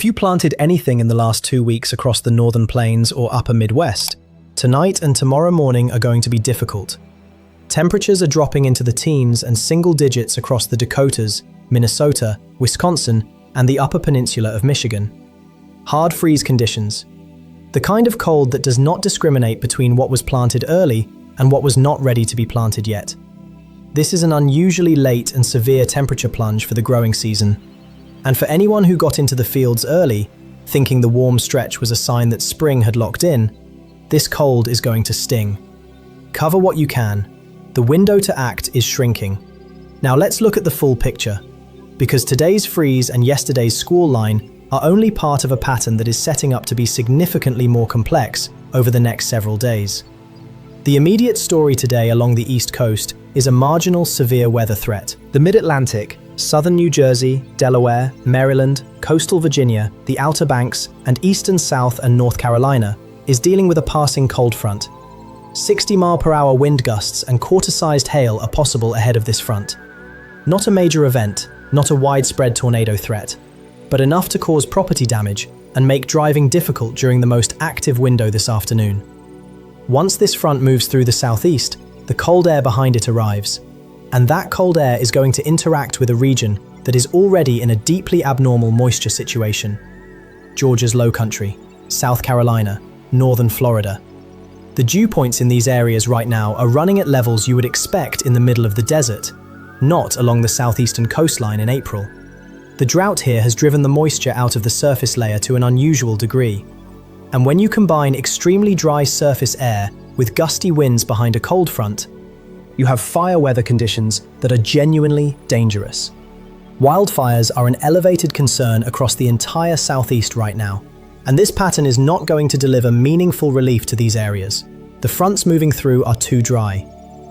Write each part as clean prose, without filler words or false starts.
If you planted anything in the last 2 weeks across the northern plains or upper Midwest, tonight and tomorrow morning are going to be difficult. Temperatures are dropping into the teens and single digits across the Dakotas, Minnesota, Wisconsin, and the Upper Peninsula of Michigan. Hard freeze conditions. The kind of cold that does not discriminate between what was planted early and what was not ready to be planted yet. This is an unusually late and severe temperature plunge for the growing season. And for anyone who got into the fields early, thinking the warm stretch was a sign that spring had locked in, this cold is going to sting. Cover what you can. The window to act is shrinking. Now let's look at the full picture, because today's freeze and yesterday's squall line are only part of a pattern that is setting up to be significantly more complex over the next several days. The immediate story today along the East Coast is a marginal severe weather threat. The Mid-Atlantic, southern New Jersey, Delaware, Maryland, coastal Virginia, the Outer Banks, and eastern South and North Carolina is dealing with a passing cold front. 60-mile-per-hour wind gusts and quarter-sized hail are possible ahead of this front. Not a major event, not a widespread tornado threat, but enough to cause property damage and make driving difficult during the most active window this afternoon. Once this front moves through the southeast, the cold air behind it arrives, and that cold air is going to interact with a region that is already in a deeply abnormal moisture situation. Georgia's low country, South Carolina, northern Florida. The dew points in these areas right now are running at levels you would expect in the middle of the desert, not along the southeastern coastline in April. The drought here has driven the moisture out of the surface layer to an unusual degree. And when you combine extremely dry surface air with gusty winds behind a cold front, you have fire weather conditions that are genuinely dangerous. Wildfires are an elevated concern across the entire southeast right now, and this pattern is not going to deliver meaningful relief to these areas. The fronts moving through are too dry.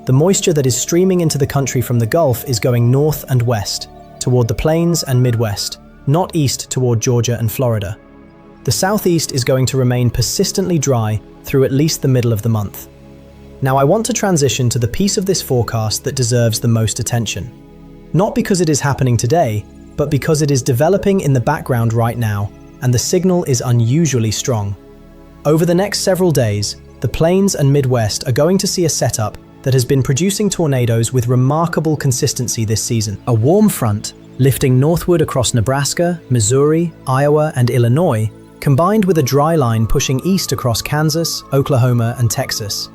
The moisture that is streaming into the country from the Gulf is going north and west, toward the plains and Midwest, not east toward Georgia and Florida. The southeast is going to remain persistently dry through at least the middle of the month. Now I want to transition to the piece of this forecast that deserves the most attention. Not because it is happening today, but because it is developing in the background right now, and the signal is unusually strong. Over the next several days, the plains and Midwest are going to see a setup that has been producing tornadoes with remarkable consistency this season. A warm front, lifting northward across Nebraska, Missouri, Iowa, and Illinois, combined with a dry line pushing east across Kansas, Oklahoma, and Texas.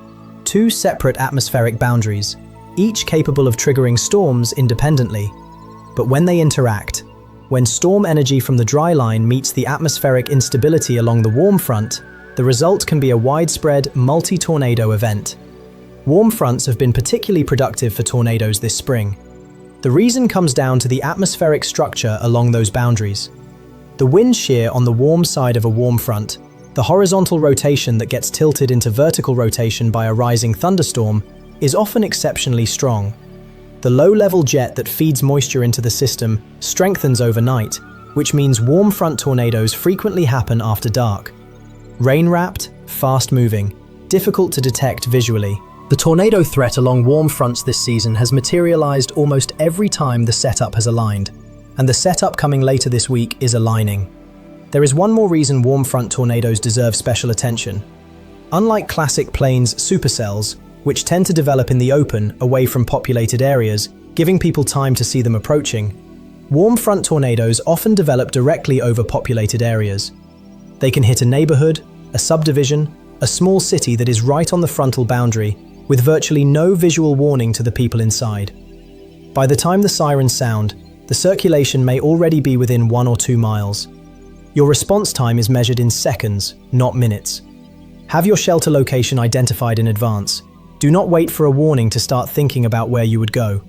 Two separate atmospheric boundaries, each capable of triggering storms independently. But when they interact, when storm energy from the dry line meets the atmospheric instability along the warm front, the result can be a widespread multi-tornado event. Warm fronts have been particularly productive for tornadoes this spring. The reason comes down to the atmospheric structure along those boundaries. The wind shear on the warm side of a warm front, the horizontal rotation that gets tilted into vertical rotation by a rising thunderstorm, is often exceptionally strong. The low-level jet that feeds moisture into the system strengthens overnight, which means warm front tornadoes frequently happen after dark. Rain-wrapped, fast-moving, difficult to detect visually. The tornado threat along warm fronts this season has materialized almost every time the setup has aligned, and the setup coming later this week is aligning. There is one more reason warm front tornadoes deserve special attention. Unlike classic plains supercells, which tend to develop in the open, away from populated areas, giving people time to see them approaching, warm front tornadoes often develop directly over populated areas. They can hit a neighborhood, a subdivision, a small city that is right on the frontal boundary, with virtually no visual warning to the people inside. By the time the sirens sound, the circulation may already be within 1 or 2 miles. Your response time is measured in seconds, not minutes. Have your shelter location identified in advance. Do not wait for a warning to start thinking about where you would go.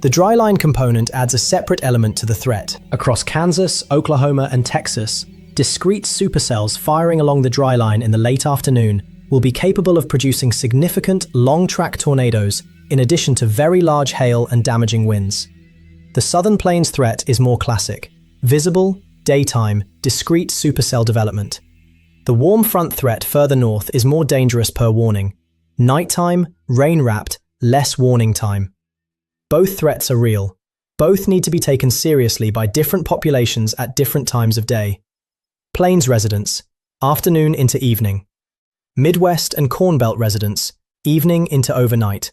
The dryline component adds a separate element to the threat. Across Kansas, Oklahoma, and Texas, discrete supercells firing along the dryline in the late afternoon will be capable of producing significant, long-track tornadoes in addition to very large hail and damaging winds. The Southern Plains threat is more classic. Visible, daytime, discrete supercell development. The warm front threat further north is more dangerous per warning. Nighttime, rain-wrapped, less warning time. Both threats are real. Both need to be taken seriously by different populations at different times of day. Plains residents, afternoon into evening. Midwest and Corn Belt residents, evening into overnight.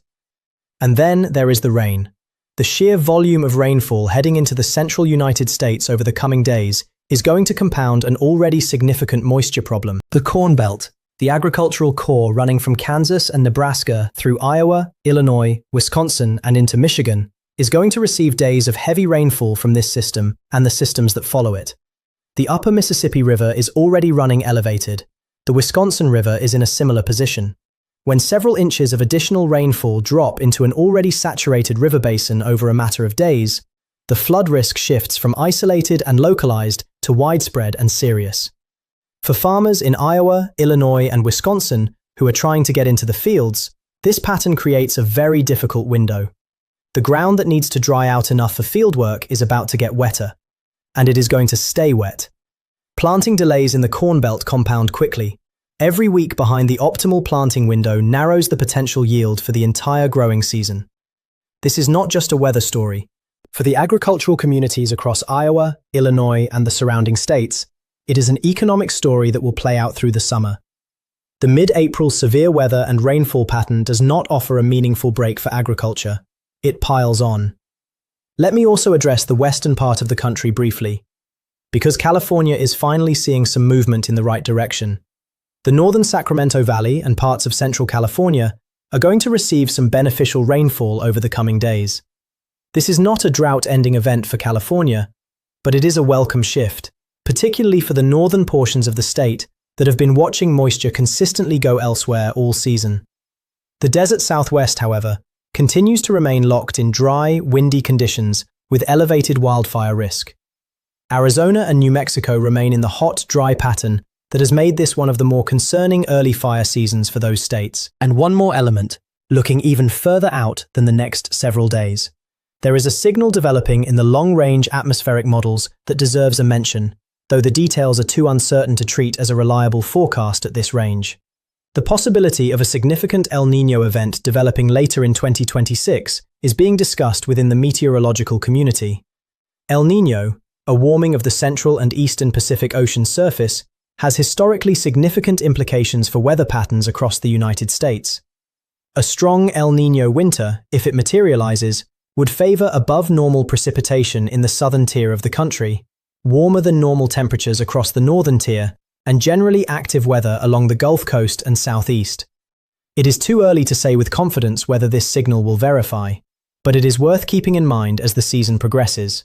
And then there is the rain. The sheer volume of rainfall heading into the central United States over the coming days is going to compound an already significant moisture problem. The Corn Belt, the agricultural core running from Kansas and Nebraska through Iowa, Illinois, Wisconsin, and into Michigan, is going to receive days of heavy rainfall from this system and the systems that follow it. The Upper Mississippi River is already running elevated. The Wisconsin River is in a similar position. When several inches of additional rainfall drop into an already saturated river basin over a matter of days, the flood risk shifts from isolated and localized to widespread and serious. For farmers in Iowa, Illinois, and Wisconsin who are trying to get into the fields, this pattern creates a very difficult window. The ground that needs to dry out enough for fieldwork is about to get wetter, and it is going to stay wet. Planting delays in the Corn Belt compound quickly. Every week behind the optimal planting window narrows the potential yield for the entire growing season. This is not just a weather story. For the agricultural communities across Iowa, Illinois, and the surrounding states, it is an economic story that will play out through the summer. The mid-April severe weather and rainfall pattern does not offer a meaningful break for agriculture. It piles on. Let me also address the western part of the country briefly. Because California is finally seeing some movement in the right direction, the northern Sacramento Valley and parts of central California are going to receive some beneficial rainfall over the coming days. This is not a drought-ending event for California, but it is a welcome shift, particularly for the northern portions of the state that have been watching moisture consistently go elsewhere all season. The desert Southwest, however, continues to remain locked in dry, windy conditions with elevated wildfire risk. Arizona and New Mexico remain in the hot, dry pattern that has made this one of the more concerning early fire seasons for those states. And one more element, looking even further out than the next several days. There is a signal developing in the long-range atmospheric models that deserves a mention, though the details are too uncertain to treat as a reliable forecast at this range. The possibility of a significant El Niño event developing later in 2026 is being discussed within the meteorological community. El Niño, a warming of the central and eastern Pacific Ocean surface, has historically significant implications for weather patterns across the United States. A strong El Niño winter, if it materializes, would favor above-normal precipitation in the southern tier of the country, warmer than normal temperatures across the northern tier, and generally active weather along the Gulf Coast and southeast. It is too early to say with confidence whether this signal will verify, but it is worth keeping in mind as the season progresses.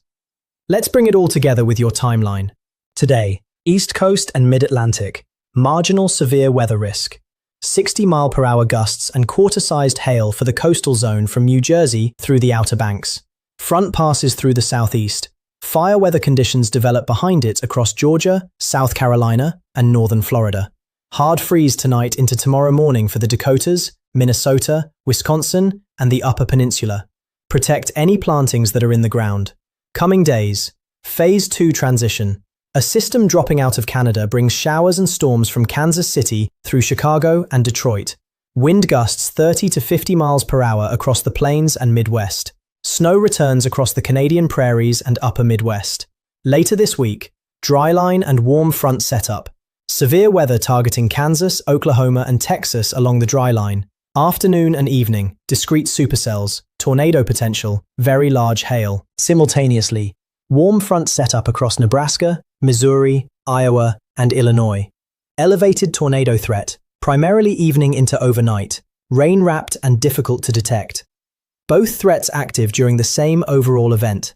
Let's bring it all together with your timeline. Today, East Coast and Mid-Atlantic, marginal severe weather risk, 60-mile-per-hour gusts and quarter-sized hail for the coastal zone from New Jersey through the Outer Banks. Front passes through the southeast. Fire weather conditions develop behind it across Georgia, South Carolina, and northern Florida. Hard freeze tonight into tomorrow morning for the Dakotas, Minnesota, Wisconsin, and the Upper Peninsula. Protect any plantings that are in the ground. Coming days. Phase 2 transition. A system dropping out of Canada brings showers and storms from Kansas City through Chicago and Detroit. Wind gusts 30 to 50 miles per hour across the plains and Midwest. Snow returns across the Canadian prairies and upper Midwest. Later this week, dryline and warm front setup. Severe weather targeting Kansas, Oklahoma, and Texas along the dryline. Afternoon and evening, discrete supercells, tornado potential, very large hail. Simultaneously, warm front setup across Nebraska, Missouri, Iowa, and Illinois. Elevated tornado threat, primarily evening into overnight, rain-wrapped and difficult to detect. Both threats active during the same overall event.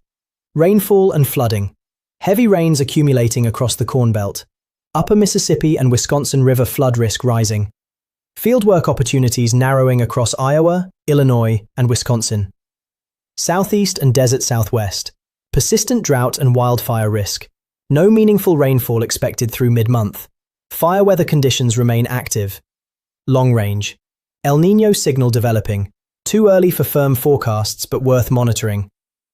Rainfall and flooding. Heavy rains accumulating across the Corn Belt. Upper Mississippi and Wisconsin River flood risk rising. Fieldwork opportunities narrowing across Iowa, Illinois, and Wisconsin. Southeast and desert Southwest. Persistent drought and wildfire risk. No meaningful rainfall expected through mid-month. Fire weather conditions remain active. Long range. El Niño signal developing. Too early for firm forecasts, but worth monitoring.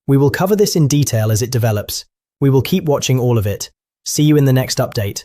We will cover this in detail as it develops. We will keep watching all of it. See you in the next update.